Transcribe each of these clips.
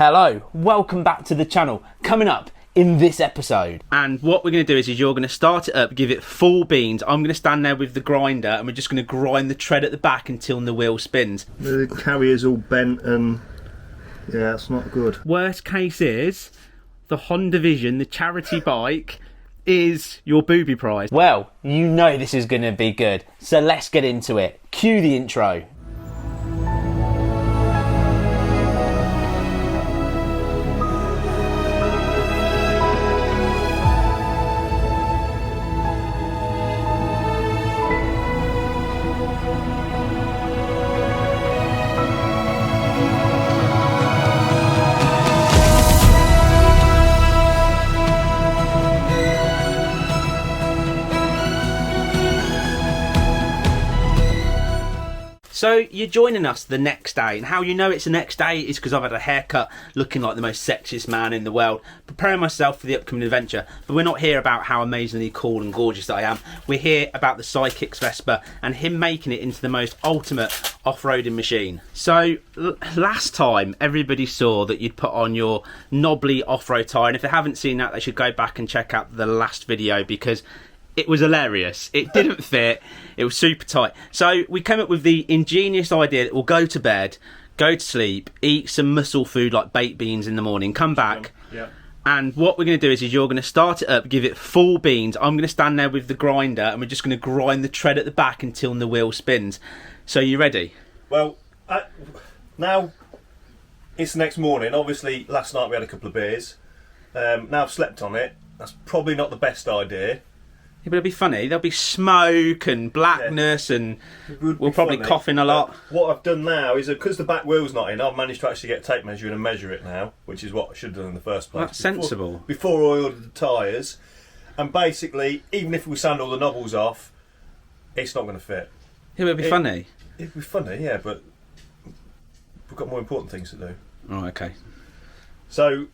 Hello, welcome back to the channel. Coming up in this episode. And what we're going to do is you're going to start it up, give it full beans. I'm going to stand there with the grinder and we're just going to grind the tread at the back until the wheel spins. The carrier's all bent and yeah, it's not good. Worst case is the Honda Vision, the charity bike, is your booby prize. Well, you know this is going to be good. So let's get into it. Cue the intro. So you're joining us the next day, and how you know it's the next day is because I've had a haircut looking like the most sexiest man in the world, preparing myself for the upcoming adventure. But we're not here about how amazingly cool and gorgeous I am. We're here about the Sidekick's Vespa and him making it into the most ultimate off-roading machine. So last time everybody saw that you'd put on your knobbly off-road tyre, and if they haven't seen that, they should go back and check out the last video because it was hilarious. It didn't fit. It was super tight. So we came up with the ingenious idea that we'll go to bed, go to sleep, eat some muscle food like baked beans in the morning, come back. Yeah. And what we're going to do is you're going to start it up, give it full beans. I'm going to stand there with the grinder and we're just going to grind the tread at the back until the wheel spins. So you ready? Well, now it's the next morning. Obviously, last night we had a couple of beers. Now I've slept on it. That's probably not the best idea. Yeah, but it'll be funny. There'll be smoke and blackness, and we'll probably cough in a lot. What I've done now is, because the back wheel's not in, I've managed to actually get a tape measure and measure it now, which is what I should have done in the first place. That's sensible. Before I ordered the tyres, and basically, even if we sand all the knobbles off, it's not going to fit. Yeah, it'll be funny. It'd be funny, yeah, but we've got more important things to do. Oh, okay. So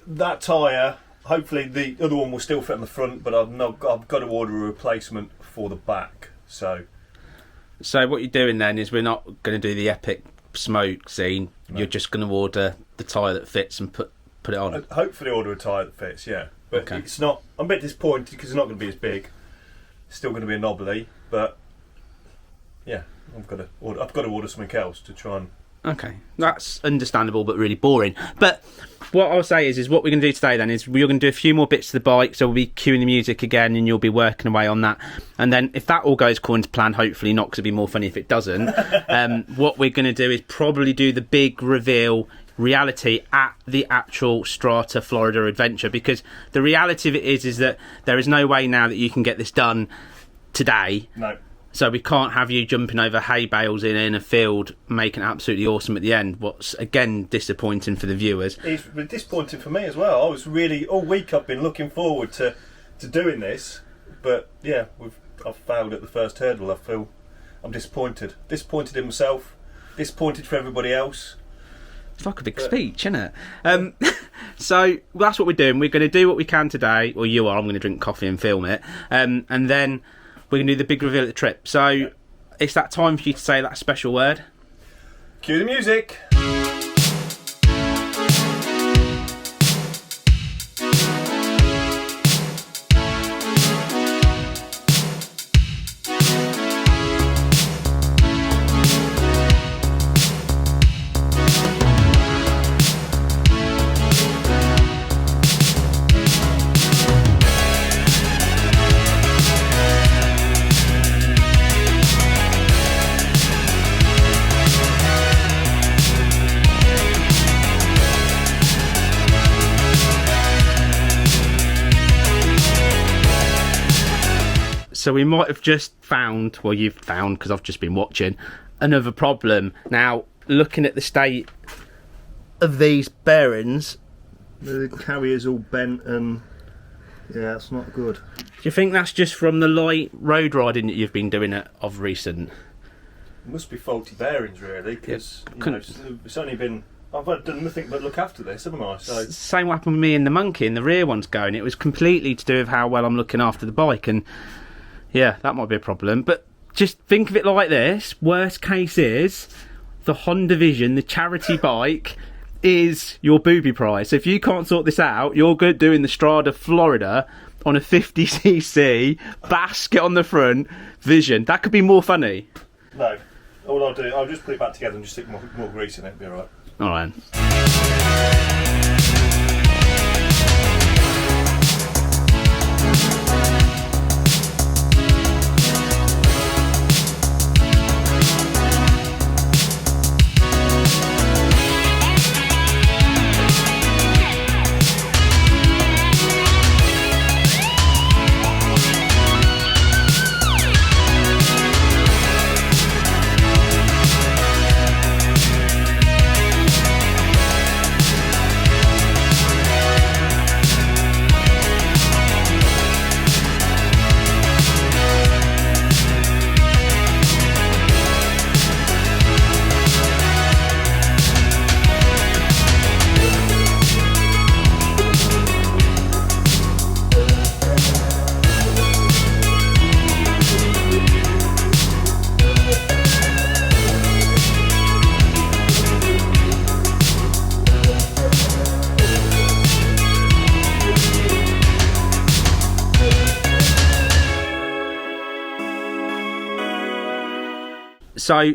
that tyre, hopefully the other one will still fit on the front, but I've got to order a replacement for the back. So what you're doing then is we're not going to do the epic smoke scene. No. You're just going to order the tyre that fits and put it on. Hopefully order a tyre that fits, yeah. But okay. It's not. I'm a bit disappointed because it's not going to be as big. It's still going to be a knobbly, but yeah, I've got to order something else to try and. Okay, that's understandable but really boring. But what I'll say is what we're going to do today then is we're going to do a few more bits to the bike, so we'll be cueing the music again and you'll be working away on that. And then if that all goes according to plan, hopefully not, because it'd be more funny if it doesn't, what we're going to do is probably do the big reveal reality at the actual Strata Florida adventure, because the reality of it is that there is no way now that you can get this done today. No. So we can't have you jumping over hay bales in a field, making it absolutely awesome at the end. What's, again, disappointing for the viewers. It's disappointing for me as well. I was really, all week I've been looking forward to doing this. But, yeah, I've failed at the first hurdle. I'm disappointed. Disappointed in myself. Disappointed for everybody else. It's like a big speech, isn't it? So that's what we're doing. We're going to do what we can today. Or you are. I'm going to drink coffee and film it. And then we're going to do the big reveal at the trip. So it's that time for you to say that special word. Cue the music. So we might have just found, well, you've found, because I've just been watching, another problem. Now, looking at the state of these bearings, the carrier's all bent and yeah, it's not good. Do you think that's just from the light road riding that you've been doing of recent? It must be faulty bearings, really, because it's only been. I've done nothing but look after this, haven't I? So same happened with me and the monkey, and the rear one's going. It was completely to do with how well I'm looking after the bike, and yeah, that might be a problem. But just think of it like this: worst case is the Honda Vision, the charity bike, is your booby prize. So if you can't sort this out, you're good doing the Strada Florida on a 50cc basket on the front Vision. That could be more funny. No. All I'll do, I'll just put it back together and just stick more grease in it. It'll be alright. Alright.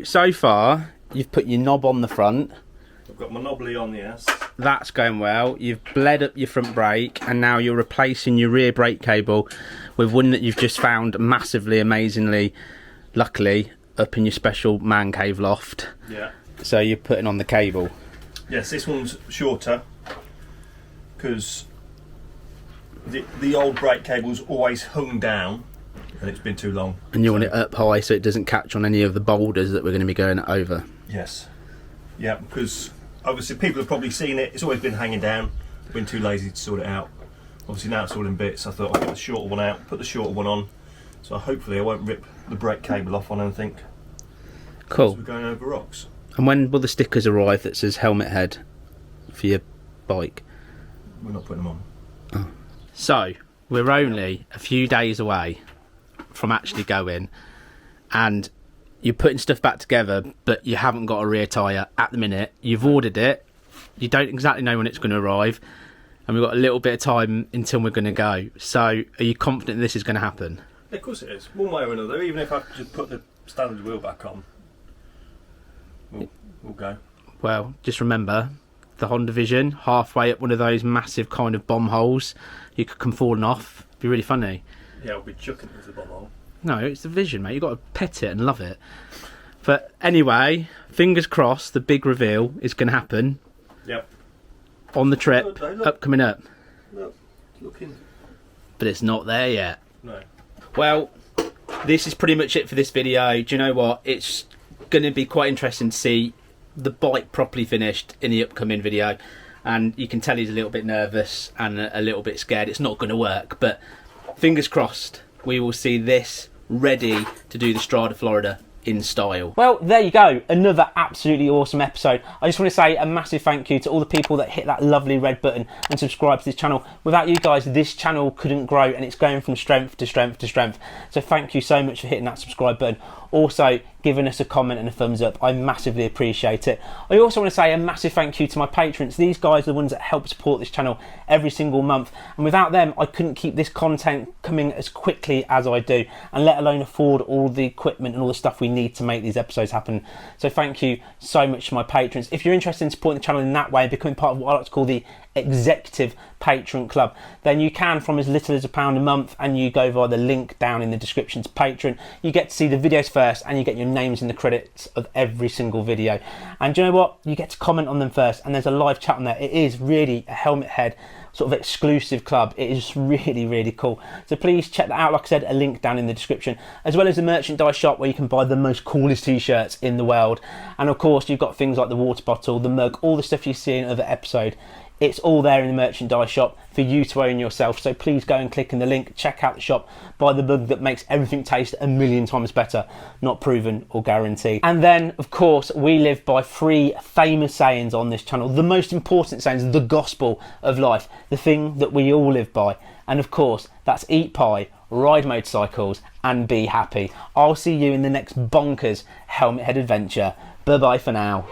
So far, you've put your knob on the front. I've got my knobbly on, yes. That's going well. You've bled up your front brake, and now you're replacing your rear brake cable with one that you've just found massively, amazingly, luckily, up in your special man cave loft. Yeah. So you're putting on the cable. Yes, this one's shorter because the old brake cable's always hung down and it's been too long. And you want it up high so it doesn't catch on any of the boulders that we're going to be going over. Yes. Yeah, because obviously people have probably seen it. It's always been hanging down. Been too lazy to sort it out. Obviously now it's all in bits. I thought I'll get the shorter one out, put the shorter one on. So hopefully I won't rip the brake cable off on anything. Cool. We're going over rocks. And when will the stickers arrive that says helmet head for your bike? We're not putting them on. Oh. So we're only a few days away from actually going, and you're putting stuff back together, but you haven't got a rear tyre at the minute. You've ordered it, you don't exactly know when it's going to arrive, and we've got a little bit of time until we're going to go. So are you confident this is going to happen? Yeah, of course it is, one way or another. Even if I just put the standard wheel back on, we'll go. Well, just remember the Honda Vision, halfway up one of those massive kind of bomb holes, you could come falling off. It'd be really funny. Yeah, I'll be chucking it into the bomb hole. No, it's the Vision, mate. You've got to pet it and love it. But anyway, fingers crossed, the big reveal is going to happen. Yep. On the trip, coming up. Look, looking. But it's not there yet. No. Well, this is pretty much it for this video. Do you know what? It's going to be quite interesting to see the bike properly finished in the upcoming video. And you can tell he's a little bit nervous and a little bit scared. It's not going to work, but fingers crossed we will see this ready to do the Strada Florida in style. Well, there you go, another absolutely awesome episode. I just want to say a massive thank you to all the people that hit that lovely red button and subscribe to this channel. Without you guys, this channel couldn't grow, and it's going from strength to strength to strength. So thank you so much for hitting that subscribe button. Also, giving us a comment and a thumbs up. I massively appreciate it. I also want to say a massive thank you to my patrons. These guys are the ones that help support this channel every single month, and without them I couldn't keep this content coming as quickly as I do, and let alone afford all the equipment and all the stuff we need to make these episodes happen. So thank you so much to my patrons. If you're interested in supporting the channel in that way and becoming part of what I like to call the executive patron club, then you can from as little as £1 a month, and you go via the link down in the description to Patreon. You get to see the videos first, and you get your names in the credits of every single video, and do you know what, you get to comment on them first, and there's a live chat on there. It is really a helmet head sort of exclusive club. It is really cool, so please check that out. Like I said, a link down in the description, as well as the merchandise shop where you can buy the most coolest t-shirts in the world. And of course you've got things like the water bottle, the mug, all the stuff you see in other episode. It's all there in the merchandise shop for you to own yourself. So please go and click in the link, check out the shop, buy the mug that makes everything taste a million times better. Not proven or guaranteed. And then, of course, we live by 3 famous sayings on this channel. The most important sayings, the gospel of life, the thing that we all live by. And of course, that's eat pie, ride motorcycles, and be happy. I'll see you in the next bonkers helmet head adventure. Bye-bye for now.